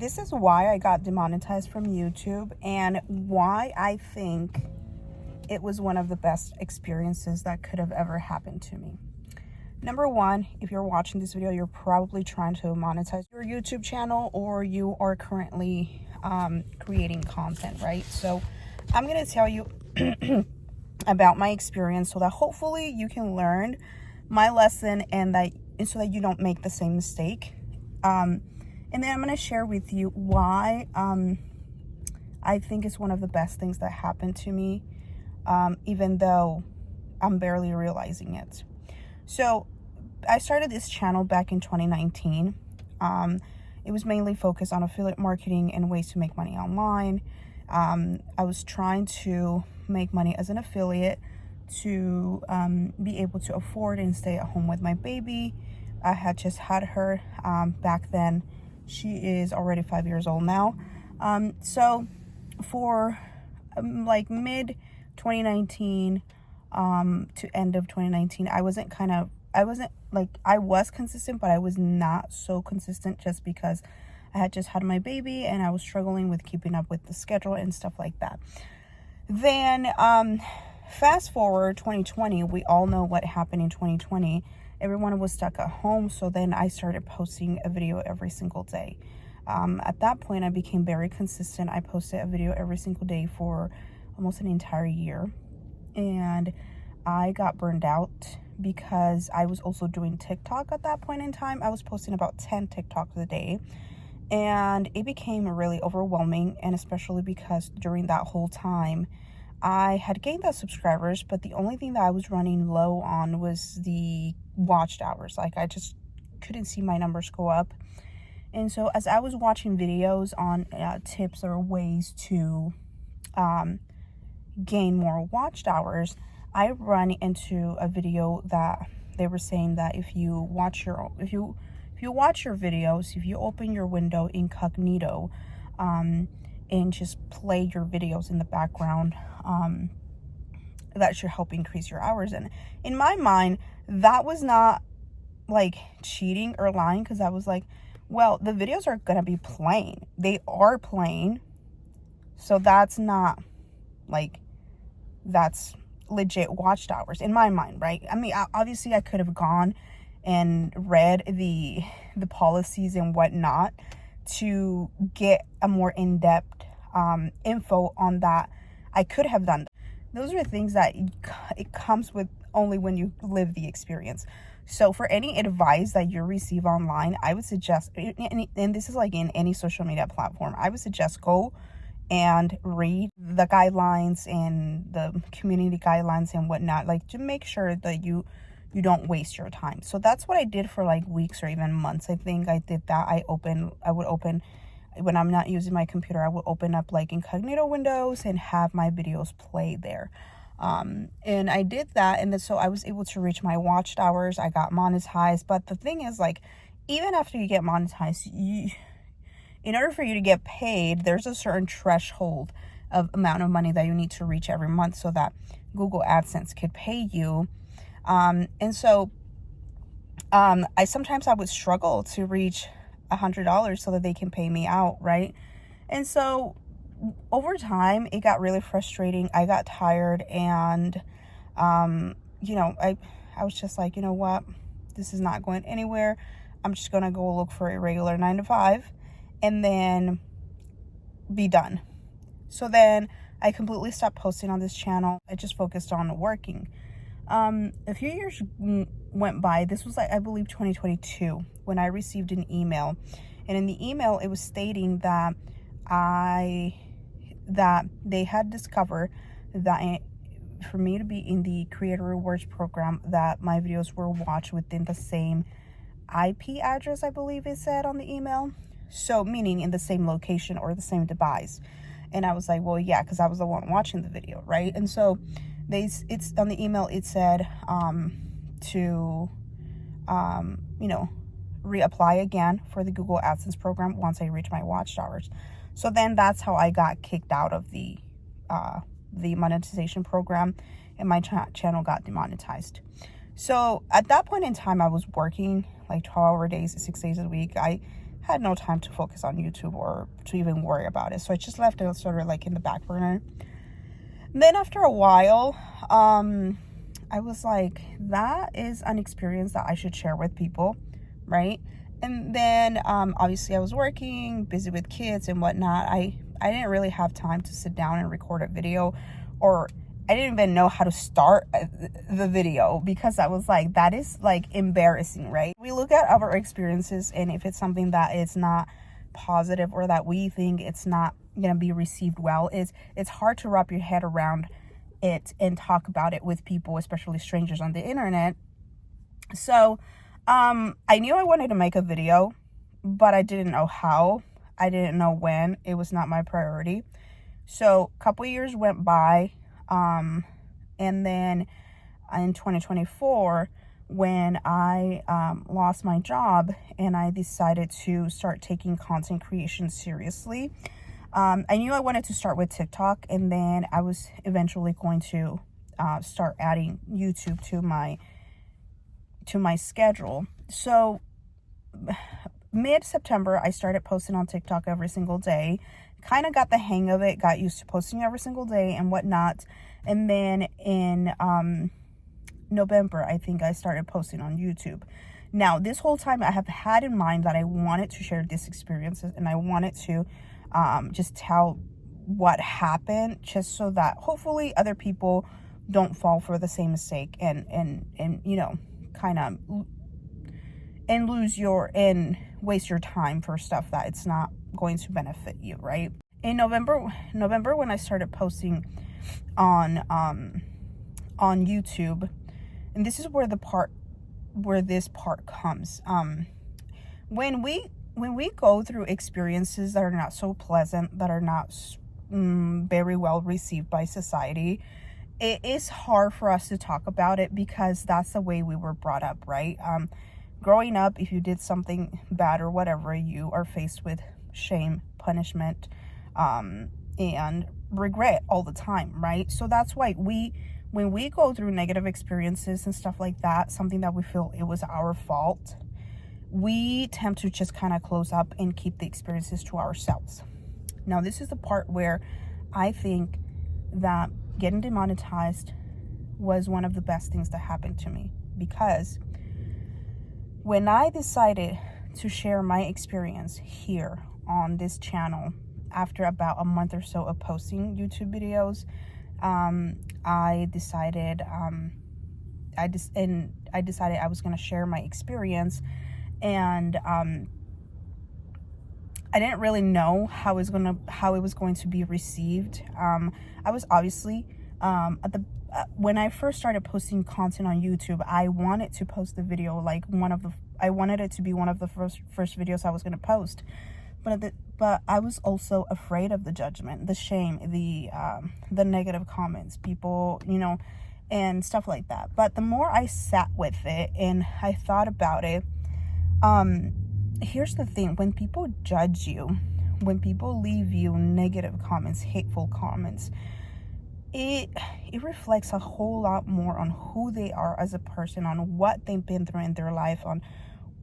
this is why I got demonetized from YouTube and why I think it was one of the best experiences that could have ever happened to me. Number one, if you're watching this video, you're probably trying to monetize your YouTube channel, or you are currently creating content, right? So I'm going to tell you about my experience so that hopefully you can learn my lesson and so that you don't make the same mistake. And then I'm going to share with you why I think it's one of the best things that happened to me, even though I'm barely realizing it. So I started this channel back in 2019. It was mainly focused on affiliate marketing and ways to make money online. I was trying to make money as an affiliate to be able to afford and stay at home with my baby. I had just had her back then. She is already 5 years old now. So for like mid 2019 to end of 2019, I was consistent, but I was not so consistent just because I had just had my baby and I was struggling with keeping up with the schedule and stuff like that. Then fast forward 2020, we all know what happened in 2020. Everyone was stuck at home, so then I started posting a video every single day. At that point, I became very consistent. I posted a video every single day for almost an entire year, and I got burned out because I was also doing TikTok at that point in time. I was posting about 10 TikToks a day, and it became really overwhelming, and especially because during that whole time, I had gained the subscribers, but the only thing that I was running low on was the watched hours. Like, I just couldn't see my numbers go up. And so as I was watching videos on tips or ways to gain more watched hours, I run into a video that they were saying that if you watch your videos, if you open your window incognito and just play your videos in the background, that should help increase your hours. And in my mind, that was not like cheating or lying, because I was like, well, the videos are gonna be playing. They are playing, so that's not like, that's legit watched hours in my mind, right? I mean, obviously I could have gone and read the policies and whatnot to get a more in-depth info on that. I could have done. Those are things that it comes with only when you live the experience. So for any advice that you receive online, I would suggest, and this is like in any social media platform, I would suggest go and read the guidelines and the community guidelines and whatnot, like to make sure that you don't waste your time. So that's what I did for like weeks or even months. I think I did that. I would open, when I'm not using my computer, I would open up like incognito windows and have my videos play there. And I did that, and then so I was able to reach my watched hours. I got monetized. But the thing is, like, even after you get monetized, in order for you to get paid, there's a certain threshold of amount of money that you need to reach every month so that Google AdSense could pay you. And so I sometimes would struggle to reach $100 so that they can pay me out, right? And so over time, it got really frustrating. I got tired, and I was just like, you know what, this is not going anywhere. I'm just gonna go look for a regular 9-to-5 and then be done. So then I completely stopped posting on this channel. I just focused on working. A few years went by. This was like, I believe 2022, when I received an email, and in the email it was stating that they had discovered that for me to be in the Creator Rewards program, that my videos were watched within the same IP address, I believe it said on the email. So meaning in the same location or the same device. And I was like, well, yeah, because I was the one watching the video, right? And so it's on the email, it said to reapply again for the Google AdSense program once I reach my watch hours. So then that's how I got kicked out of the monetization program, and my channel got demonetized. So at that point in time, I was working like 12-hour days, 6 days a week. had no time to focus on YouTube or to even worry about it. So I just left it sort of like in the back burner. And then after a while, I was like, that is an experience that I should share with people, right? And then obviously I was working, busy with kids and whatnot. I didn't really have time to sit down and record a video, or I didn't even know how to start the video, because I was like, that is like embarrassing, right? We look at our experiences, and if it's something that is not positive or that we think it's not gonna be received well, it's hard to wrap your head around it and talk about it with people, especially strangers on the internet. So I knew I wanted to make a video, but I didn't know how. I didn't know when. It was not my priority. So a couple years went by, and then in 2024, when I lost my job and I decided to start taking content creation seriously, I knew I wanted to start with TikTok, and then I was eventually going to start adding YouTube to my schedule. So mid-September, I started posting on TikTok every single day. Kind of got the hang of it, got used to posting every single day and whatnot. And then in November, I think I started posting on YouTube. Now, this whole time I have had in mind that I wanted to share these experiences, and I wanted to just tell what happened, just so that hopefully other people don't fall for the same mistake and you know, kind of and waste your time for stuff that it's not going to benefit you, right? In November when I started posting on YouTube, and this is where this part comes. When we go through experiences that are not so pleasant, that are not very well received by society, it is hard for us to talk about it, because that's the way we were brought up, right? Growing up, if you did something bad or whatever, you are faced with shame, punishment, and regret all the time, right? So that's why when we go through negative experiences and stuff like that, something that we feel it was our fault, we tend to just kind of close up and keep the experiences to ourselves. Now, this is the part where I think that getting demonetized was one of the best things that happened to me, because when I decided to share my experience here on this channel, after about a month or so of posting YouTube videos, I decided I decided I was going to share my experience, and I didn't really know how it was going to be received. I was obviously when I first started posting content on YouTube, I wanted to post the video like I wanted it to be one of the first videos I was going to post. But I was also afraid of the judgment, the shame, the negative comments, people, you know, and stuff like that. But the more I sat with it and I thought about it, here's the thing: when people judge you, when people leave you negative comments, hateful comments, it reflects a whole lot more on who they are as a person, on what they've been through in their life, on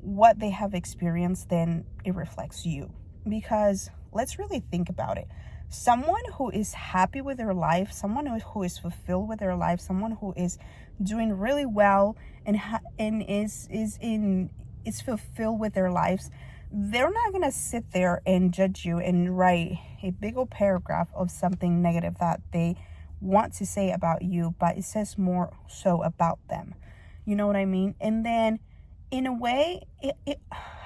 what they have experienced, than it reflects you. Because let's really think about it. Someone who is happy with their life, someone who is fulfilled with their life, someone who is doing really well and is fulfilled with their lives, they're not gonna sit there and judge you and write a big old paragraph of something negative that they want to say about you, but it says more so about them. You know what I mean? And then in a way,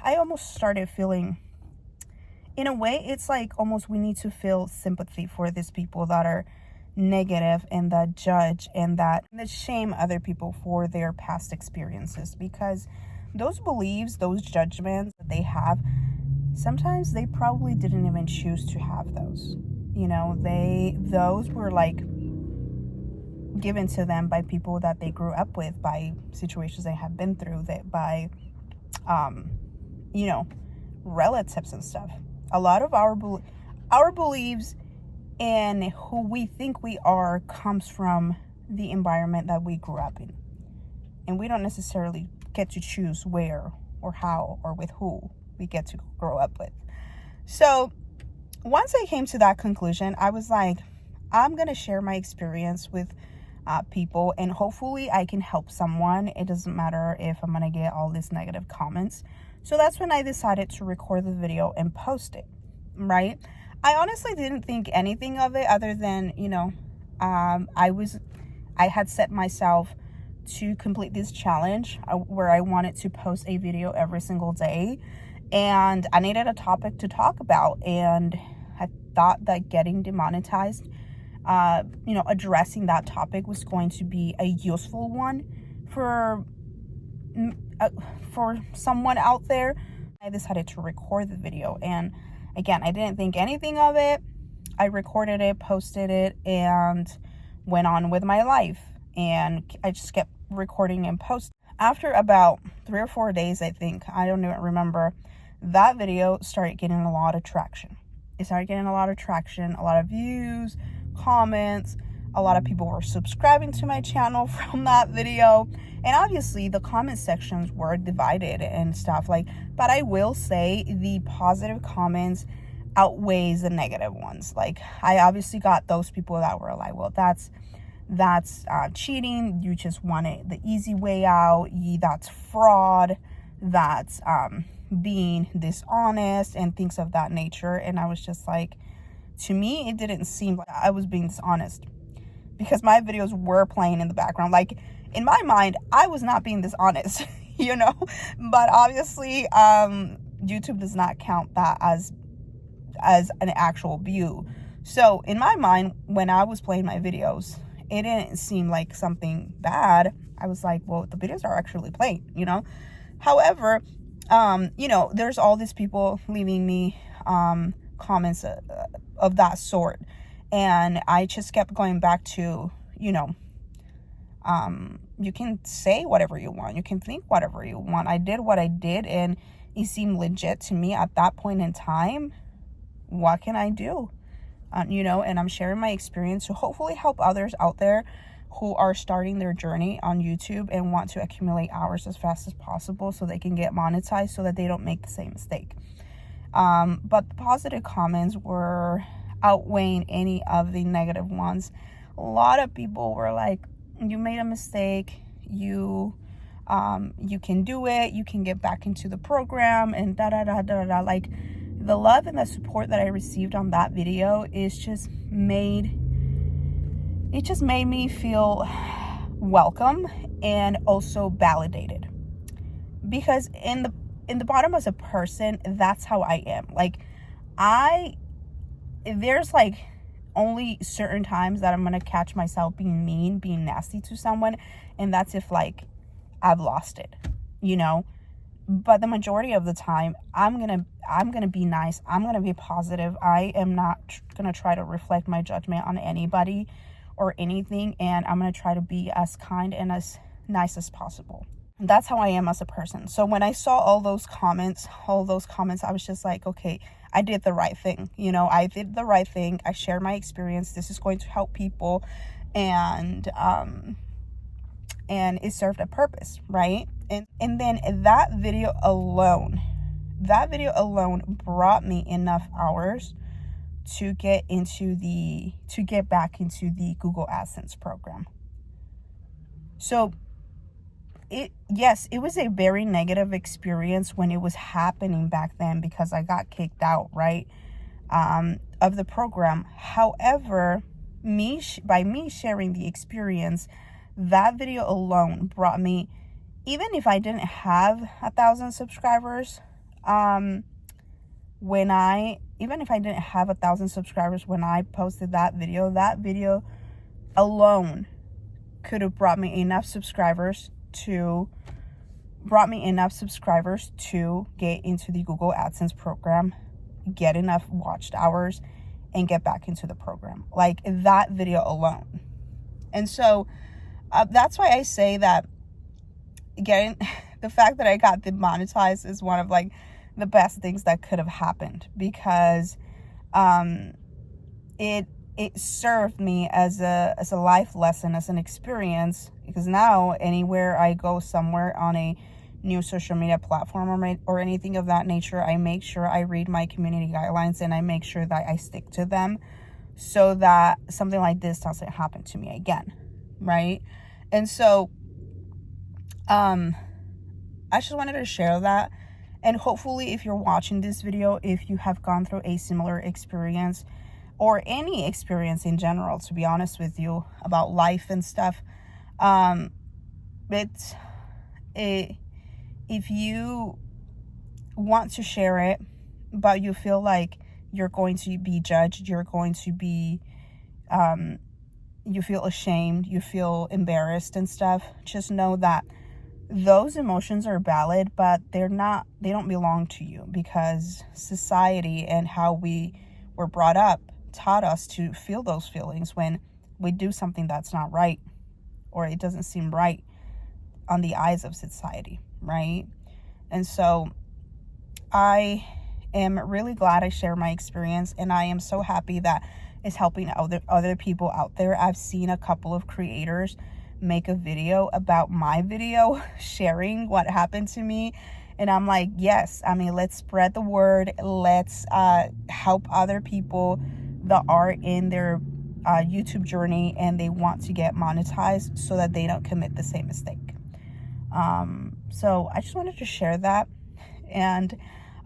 I almost started feeling, in a way, it's like almost we need to feel sympathy for these people that are negative and that judge and that shame other people for their past experiences, because those beliefs, those judgments that they have, sometimes they probably didn't even choose to have those. You know, those were like given to them by people that they grew up with, by situations they have been through, that by you know, relatives and stuff. A lot of our beliefs and who we think we are comes from the environment that we grew up in, and we don't necessarily get to choose where or how or with who we get to grow up with. So once I came to that conclusion, I was like, I'm going to share my experience with people, and hopefully I can help someone. It doesn't matter if I'm going to get all these negative comments. So that's when I decided to record the video and post it, right? I honestly didn't think anything of it other than, I had set myself to complete this challenge where I wanted to post a video every single day, and I needed a topic to talk about, and I thought that getting demonetized, addressing that topic was going to be a useful one for someone out there. I decided to record the video, and again, I didn't think anything of it. I recorded it, posted it, and went on with my life. And I just kept recording and posting. After about 3 or 4 days, I think, I don't even remember, that video started getting a lot of traction. It started getting a lot of traction, a lot of views, comments. A lot of people were subscribing to my channel from that video. And obviously the comment sections were divided and stuff but I will say the positive comments outweighs the negative ones. Like, I obviously got those people that were like, well, that's cheating. You just wanted the easy way out. That's fraud. That's being dishonest and things of that nature. And I was just like, to me, it didn't seem like I was being dishonest, because my videos were playing in the background. Like, in my mind, I was not being dishonest, but obviously, YouTube does not count that as an actual view. So in my mind, when I was playing my videos, it didn't seem like something bad. I was like, well, the videos are actually playing, However, there's all these people leaving me comments of that sort. And I just kept going back to, you can say whatever you want. You can think whatever you want. I did what I did, and it seemed legit to me at that point in time. What can I do? And I'm sharing my experience to hopefully help others out there who are starting their journey on YouTube and want to accumulate hours as fast as possible so they can get monetized, so that they don't make the same mistake. But the positive comments were outweighing any of the negative ones. A lot of people were like, you made a mistake, you can do it, you can get back into the program, and like, the love and the support that I received on that video just made me feel welcome and also validated, because in the bottom as a person, that's how I am. Like, there's like only certain times that I'm gonna catch myself being mean, being nasty to someone, and that's if like I've lost it, but the majority of the time I'm gonna be nice. I'm gonna be positive. I am not gonna try to reflect my judgment on anybody or anything, and I'm gonna try to be as kind and as nice as possible. That's how I am as a person. So when I saw all those comments, I was just like, okay, I did the right thing. I did the right thing. I shared my experience. This is going to help people. And it served a purpose, right? And then that video alone brought me enough hours to get back into the Google AdSense program. So it was a very negative experience when it was happening back then, because I got kicked out, right, of the program. However, by me sharing the experience, that video alone brought me, even if I didn't have 1,000 subscribers, when I posted that video alone could have brought me enough subscribers to get into the Google AdSense program, get enough watched hours, and get back into the program. Like, that video alone. And so that's why I say that the fact that I got demonetized is one of like the best things that could have happened, because it served me as a life lesson, as an experience, because now anywhere I go somewhere on a new social media platform or anything of that nature, I make sure I read my community guidelines and I make sure that I stick to them so that something like this doesn't happen to me again, right? And so I just wanted to share that. And hopefully, if you're watching this video, if you have gone through a similar experience or any experience in general, to be honest with you, about life and stuff, if you want to share it, but you feel like you're going to be judged, you're going to be, you feel ashamed, you feel embarrassed and stuff, just know that those emotions are valid, but they don't belong to you, because society and how we were brought up taught us to feel those feelings when we do something that's not right, or it doesn't seem right on the eyes of society, right? And so I am really glad I share my experience, and I am so happy that it's helping other people out there. I've seen a couple of creators make a video about my video sharing what happened to me, and I'm like, yes, I mean, let's spread the word. Let's help other people that are in their YouTube journey and they want to get monetized so that they don't commit the same mistake. So I just wanted to share that, and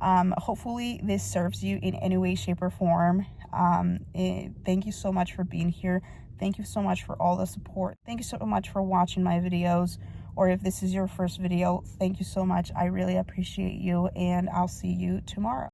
hopefully this serves you in any way, shape, or form. Thank you so much for being here. Thank you so much for all the support. Thank you so much for watching my videos, or if this is your first video, thank you so much. I really appreciate you, and I'll see you tomorrow.